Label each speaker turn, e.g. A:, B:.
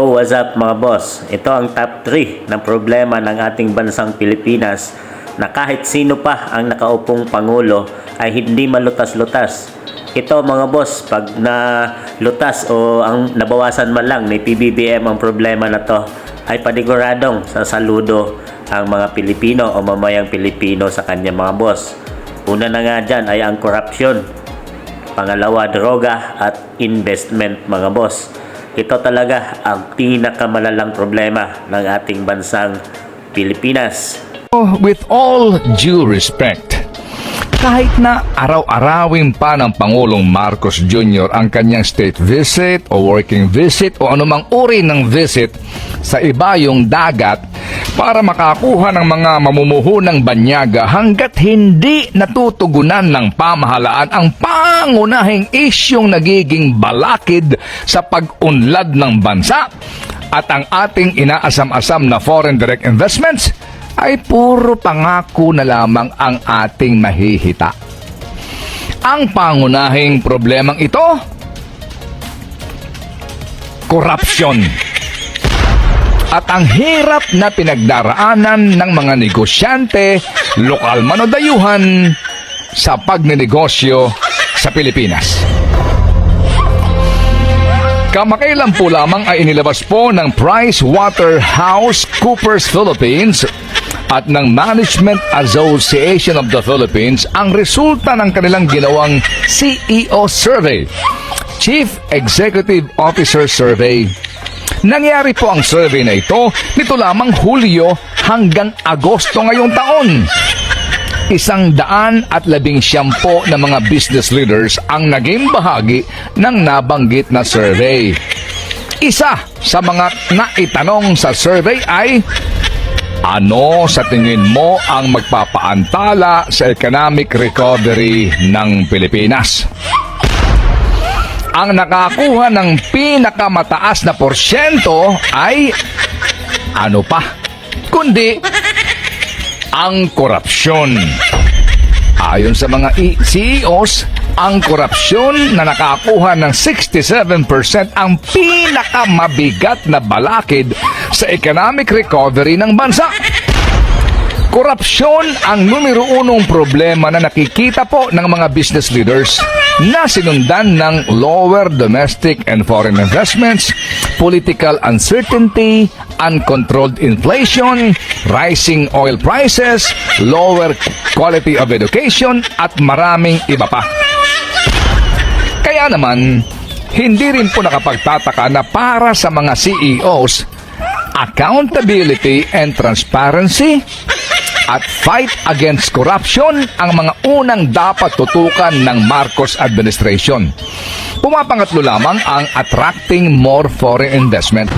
A: Oh, what's up mga boss? Ito ang top 3 ng problema ng ating bansang Pilipinas na kahit sino pa ang nakaupong Pangulo ay hindi malutas-lutas. Ito mga boss, pag nalutas o ang nabawasan man lang ni PBBM ang problema na to, ay paniguradong sasaludo ang mga Pilipino o mamayang Pilipino sa kanya mga boss. Una na nga dyan ay ang korupsyon. Pangalawa, droga at investment mga boss. Ito talaga ang pinakamalalang problema ng ating bansang Pilipinas.
B: With all due respect, kahit na araw-arawin pa ng Pangulong Marcos Jr. ang kanyang state visit o working visit o anumang uri ng visit sa ibayong dagat para makakuha ng mga mamumuhunang banyaga hanggat hindi natutugunan ng pamahalaan ang pangunahing isyong nagiging balakid sa pag-unlad ng bansa at ang ating inaasam-asam na foreign direct investments, ay puro pangako na lamang ang ating mahihita. Ang pangunahing problemang ito, korupsyon. At ang hirap na pinagdaraanan ng mga negosyante, lokal man o dayuhan, sa pagnenegosyo sa Pilipinas. Kamakailan po lamang ay inilabas po ng PricewaterhouseCoopers Philippines at ng Management Association of the Philippines ang resulta ng kanilang ginawang CEO Survey, Chief Executive Officer Survey. Nangyari po ang survey na ito nito lamang Hulyo hanggang Agosto ngayong taon. 119 na mga business leaders ang naging bahagi ng nabanggit na survey. Isa sa mga naitanong sa survey ay, ano sa tingin mo ang magpapaantala sa economic recovery ng Pilipinas? Ang nakakuha ng pinakamataas na porsyento ay ano pa kundi ang korupsyon. Ayon sa mga CEOs, ang korupsyon na nakakuha ng 67% ang pinakamabigat na balakid sa economic recovery ng bansa. Korupsyon ang numero unong problema na nakikita po ng mga business leaders na sinundan ng lower domestic and foreign investments, political uncertainty, uncontrolled inflation, rising oil prices, lower quality of education, at maraming iba pa. Kaya naman, hindi rin po nakapagtataka na para sa mga CEOs, accountability and transparency at fight against corruption ang mga unang dapat tutukan ng Marcos administration. Pumapangatlo lamang ang attracting more foreign investment.